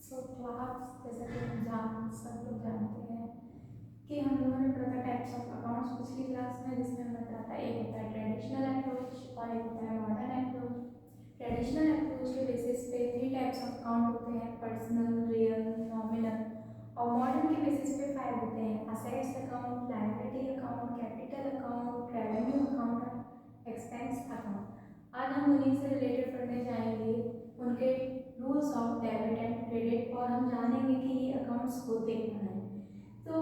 So class जैसा कि हम सब लोग जानते हैं कि हम लोगों ने पढ़ा था टाइप्स ऑफ अकाउंट्स पिछली क्लास में, जिसमें हमें पता था एक होता है ट्रेडिशनल अप्रोच और एक होता है मॉडर्न अप्रोच। ट्रेडिशनल अप्रोच के बेसिस पे 3 टाइप्स ऑफ अकाउंट होते हैं, पर्सनल, रियल, नॉमिनल। और मॉडर्न के बेसिस पे 5 होते हैं, assets account, liability account, capital account, revenue account और एक्सपेंस अकाउंट। आज हम उन्हीं से रिलेटेड पढ़ने जाएंगे, उनके rules of debit and credit, और हम जानेंगे कि ये अकाउंट्स होते क्या हैं। तो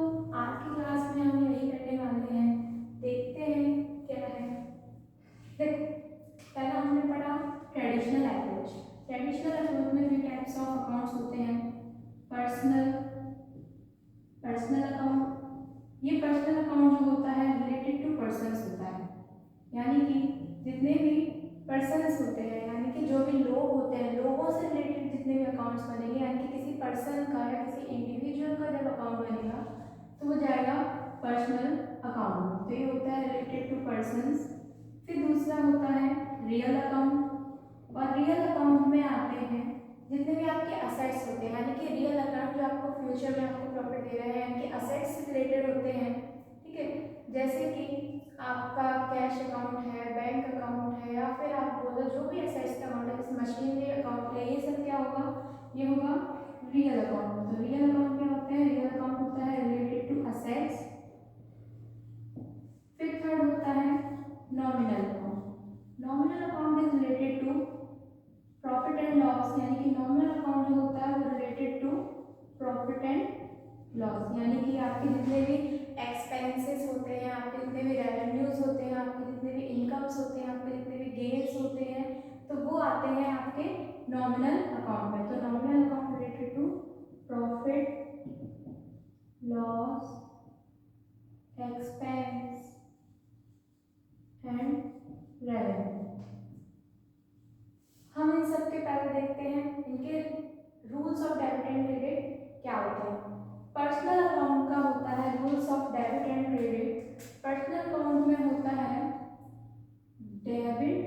आज की क्लास में हम यही करने वाले हैं, देखते हैं क्या है। देखो, पहला हमने पढ़ा ट्रेडिशनल अप्रोच। ट्रेडिशनल अप्रोच में 3 टाइप्स ऑफ अकाउंट्स होते हैं, पर्सनल अकाउंट। ये पर्सनल अकाउंट जो होता है रिलेटेड टू पर्सन्स होता है, यानी कि जितने भी पर्सन्स होते हैं, यानी कि जो भी लोग होते हैं, लोगों से रिलेटेड जितने भी अकाउंट्स बनेंगे, यानी कि किसी पर्सन का या किसी इंडिविजुअल का जब अकाउंट बनेगा तो वो जाएगा पर्सनल अकाउंट। तो ये होता है रिलेटेड टू पर्सन्स। फिर दूसरा होता है रियल अकाउंट, और रियल अकाउंट में आते हैं जितने भी आपके असेट्स होते हैं, यानी कि रियल अकाउंट जो आपको फ्यूचर में आपको प्रॉफिट दे रहे हैं, यानी कि असेट्स से रिलेटेड होते हैं। ठीक है, जैसे कि आपका कैश अकाउंट है, बैंक अकाउंट है, या फिर आप बोलो जो भी असेट्स का अकाउंट है, जैसे मशीनरी अकाउंट है, ये सब क्या होगा, ये होगा रियल अकाउंट। तो रियल अकाउंट क्या होते हैं, रियल अकाउंट होता है रिलेटेड टू असेट्स। फिर थर्ड होता है nominal account. Nominal account is related to profit and loss, यानी कि नॉमिनल अकाउंट जो होता है वो related to profit and loss, यानी कि आपके जितने भी एक्सपेंसेस होते हैं, आपके जितने भी रेवेन्यूज होते हैं, आपके जितने भी इनकम्स होते हैं, आपके जितने भी गेन्स होते हैं, तो वो आते हैं आपके नॉमिनल अकाउंट में। तो nominal account related to profit, loss, expense and revenue. हम इन सब के पहले देखते हैं इनके rules of debit and credit क्या होते हैं। पर्सनल अकाउंट का होता है rules of debit and credit. Personal account में होता है डेबिट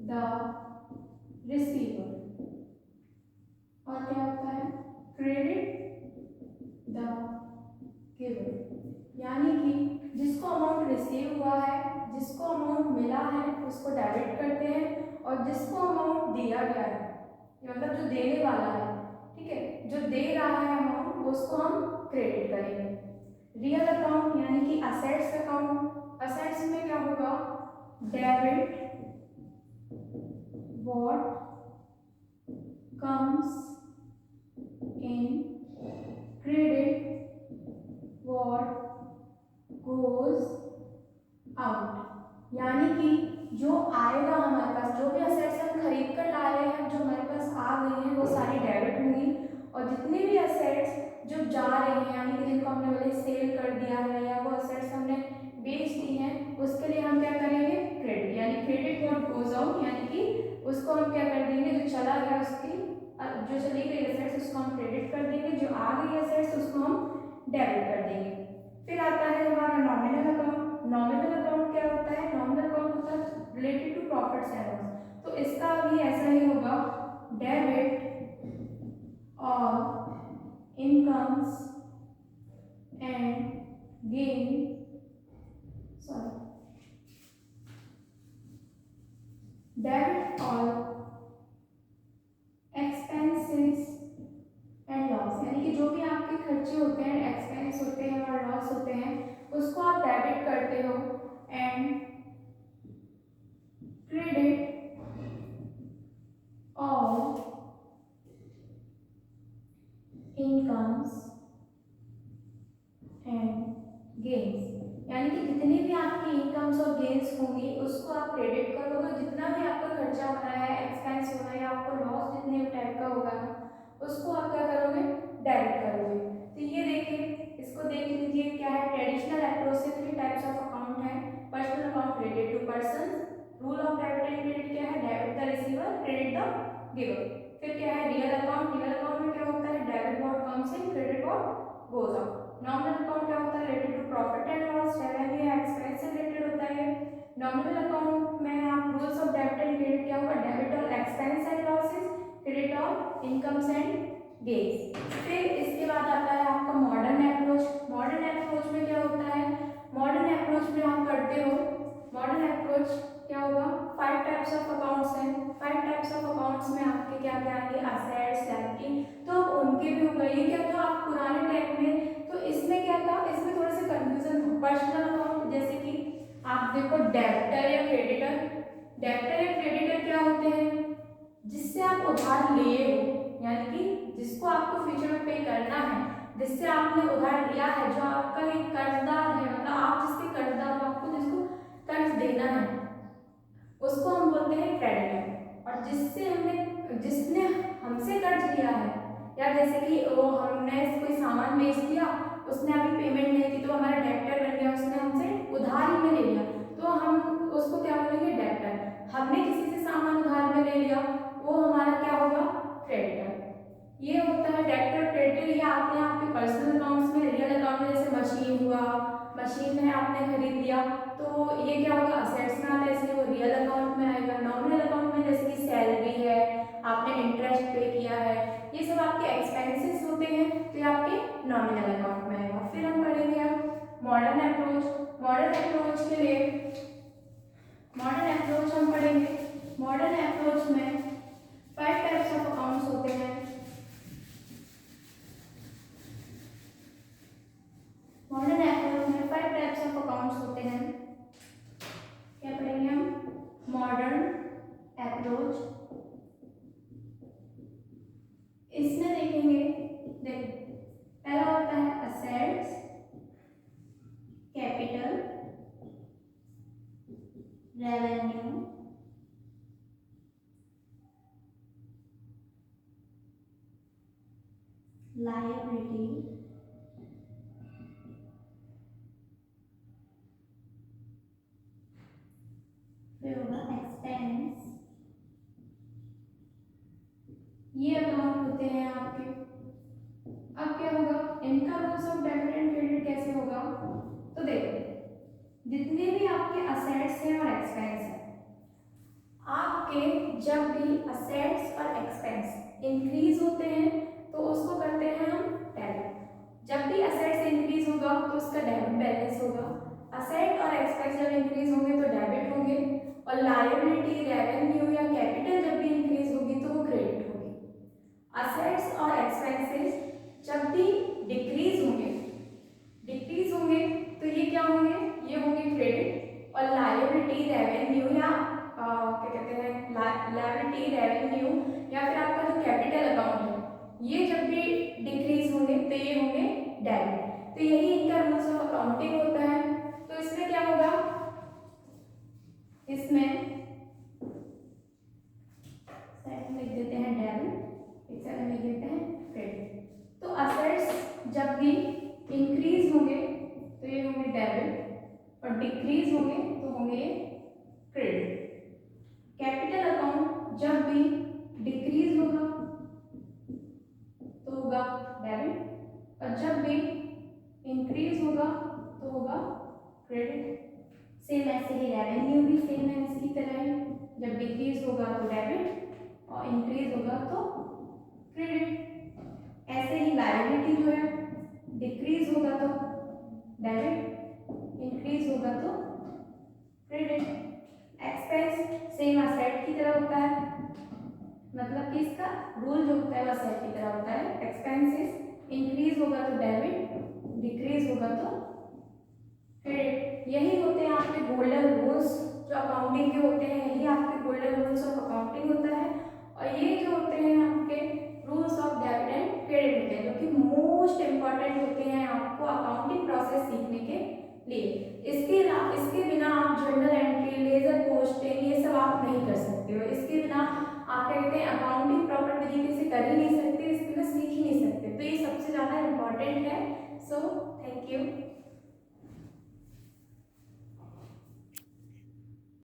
द रिसीवर, और क्या होता है क्रेडिट द गिवर, यानी कि जिसको अमाउंट रिसीव हुआ है, जिसको अमाउंट मिला है, उसको डेबिट करते हैं, और जिसको अमाउंट दिया गया है, मतलब जो देने वाला है, ठीक है, जो दे रहा है अमाउंट, उसको हम क्रेडिट करेंगे। रियल अकाउंट यानी कि असेट्स अकाउंट। असेट्स में क्या होगा, debit what comes in, credit what goes out, यानी कि जो आएगा हमारे पास, जो भी असेट्स हम खरीद कर ला रहे हैं, जो हमारे पास आ गई हैं, वो सारी डेबिट होंगी, और जितने भी असेट्स जो जा रहे हैं, यानी कि जिनको हमने पहले सेल कर दिया है या वो असेट्स हमने बेच दी हैं, उसके लिए हम क्या करेंगे, क्रेडिट, यानी क्रेडिट व्हाट गोज आउट, यानी कि उसको हम क्या कर देंगे, जो चला गया उसकी, जो चली गई असेट्स उसको हम क्रेडिट कर देंगे, जो आ गई असेट्स उसको हम डेबिट कर देंगे। फिर आता है हमारा नॉमिनल अकाउंट। नॉमिनल अकाउंट क्या होता है, नॉमिनल अकाउंट होता है related to profits and loss. तो इसका भी ऐसा ही होगा, debit of incomes and gain, sorry, debit of expenses and loss, यानी कि जो भी आपके खर्चे होते हैं, एक्सपेंस होते हैं और लॉस होते हैं, उसको आप डेबिट करते हो, and credit of incomes and gains, यानी कि जितनी भी आपकी इनकम्स और गेन्स होंगी उसको आप क्रेडिट करोगे, जितना भी आपका खर्चा हो रहा है, एक्सपेंस हो रहा है, या आपको लॉस जितने भी टाइप का होगा ना, उसको आप क्या करोगे, डेबिट करोगे। तो ये देखिए, इसको देख लीजिए क्या है, ट्रेडिशनल अप्रोच से 3 टाइप्स ऑफ अकाउंट है। Personal account related to person, rule of debit and credit क्या है, debit the receiver, credit the giver. फिर क्या है रियल अकाउंट। रियल अकाउंट में क्या होता है, debit what comes in, credit what goes out. Nominal account क्या होता है, related to profit and loss, revenue या एक्सपेंस से रिलेटेड होता है। नॉमिनल अकाउंट में आप rules of debit and credit क्या होगा, debit on expense and losses, credit on incomes and gains. फिर इसके बाद आता है आपका मॉडर्न अप्रोच। मॉडर्न अप्रोच में क्या होता है, मॉडर्न अप्रोच में आप करते हो, मॉडर्न अप्रोच क्या होगा, 5 टाइप्स ऑफ अकाउंट्स हैं। 5 टाइप्स ऑफ अकाउंट्स में आपके क्या क्या आएंगे, असेट्स, लायबिलिटी, तो उनके भी हो गए। ये क्या था आप पुराने टाइम में, तो इसमें क्या था, इसमें थोड़ा सा कंफ्यूजन था। पर्सनल अकाउंट जैसे कि आप देखो डेबिटर या क्रेडिटर, डेबिटर या क्रेडिटर क्या होते हैं, जिससे आप उधार लिए हो, यानी कि जिसको आपको फ्यूचर में पे करना है, जिससे आपने उधार लिया है, जो आपका एक कर्जदार है, मतलब आप जिसके कर्जदार हो, आपको जिसको कर्ज देना है, उसको हम बोलते हैं क्रेडिटर। और जिसने हमसे कर्ज लिया है, या जैसे कि वो हमने कोई सामान बेच दिया, उसने अभी पेमेंट नहीं की तो हमारा डेबिटर बन गया, उसने हमसे उधारी में ले लिया, तो हम उसको क्या बोलेंगे, डेबिटर। हमने किसी से सामान उधार में ले लिया, वो हमारा क्या होगा, क्रेडिटर। ये होता है डेबिटर क्रेडिटर। ये आते हैं आपके पर्सनल अकाउंट्स में। रियल अकाउंट में जैसे मशीन हुआ, मशीन है आपने खरीद लिया, तो ये क्या होगा, असेट्स में आता है, इसलिए वो रियल अकाउंट में आएगा। नॉमिनल अकाउंट में जैसे कि सैलरी है, आपने इंटरेस्ट पे किया है, ये सब आपके एक्सपेंसेस होते हैं, तो ये आपके नॉमिनल अकाउंट में आएगा। फिर हम पढ़ेंगे अब मॉडर्न अप्रोच। मॉडर्न अप्रोच के लिए, मॉडर्न अप्रोच हम पढ़ेंगे। मॉडर्न अप्रोच में 5 टाइप्स ऑफ अकाउंट्स होते हैं। मॉडर्न अप्रोच में 5 टाइप्स ऑफ अकाउंट्स होते हैं। क्या पढ़ेंगे हम, मॉडर्न अप्रोच। इसमें देखेंगे, देखो पहला होता है असेट्स, कैपिटल, रेवेन्यू, लायबिलिटी, फिर होगा एक्सपेंस। ये अकाउंट होते हैं आपके। अब क्या होगा, इनका rules of debit and credit कैसे होगा, तो देखो जितने भी आपके असेट्स हैं और एक्सपेंस हैं, आपके जब भी असेट्स और एक्सपेंस इंक्रीज होते हैं तो उसको करते हैं हम डेबिट। जब भी असेट्स इंक्रीज होगा तो उसका डेबिट बैलेंस होगा, असेट और एक्सपेंस जब इंक्रीज होंगे तो डेबिट होंगे, और लायबिलिटी, रेवेन्यू या कैपिटल जब भी इंक्रीज होगी तो वो क्रेडिट होगी। असेट्स और एक्सपेंसेस जब भी डिक्रीज होंगे तो ये क्या होंगे, ये होंगे क्रेडिट। और लायबिलिटी, रेवेन्यू या क्या कहते हैं, लायबिलिटी, रेवेन्यू या फिर आपका जो कैपिटल अकाउंट है, ये जब भी डिक्रीज होंगे तो ये होंगे डेबिट। तो यही इनका रूल्स ऑफ अकाउंटिंग होता है। तो इसमें क्या होगा, इसमें सेकंड लिख देते हैं डेबिट, एक सेकंड लिख देते हैं क्रेडिट। तो असेट्स जब भी इंक्रीज होंगे तो ये होंगे डेबिट, और डिक्रीज होंगे तो होंगे क्रेडिट। कैपिटल अकाउंट जब भी डिक्रीज होगा तो होगा डेबिट, और जब भी इंक्रीज होगा तो होगा क्रेडिट। सेम ऐसे ही रेवेन्यू भी सेम है इसकी तरह ही, जब डिक्रीज होगा तो डेबिट और इंक्रीज होगा तो क्रेडिट। ऐसे ही लायबिलिटी जो है, डिक्रीज होगा तो डेबिट, इंक्रीज होगा तो क्रेडिट। एक्सपेंस सेम असेट की तरह होता है, मतलब कि इसका रूल जो होता है वो असेट की तरह होता है। एक्सपेंसेस इंक्रीज होगा तो डेबिट, डिक्रीज होगा तो क्रेडिट। यही होते हैं आपके गोल्डन रूल्स जो अकाउंटिंग के होते हैं, यही आपके गोल्डन रूल्स ऑफ अकाउंटिंग होता है। और ये जो होते हैं आपके rules of debit and credit होते हैं, जो कि मोस्ट इंपॉर्टेंट होते हैं आपको अकाउंटिंग प्रोसेस सीखने के लिए। इसके बिना आप जर्नल एंट्री, लेजर पोस्टिंग ये सब आप नहीं कर सकते हो। इसके बिना आप क्या कहते हैं, अकाउंटिंग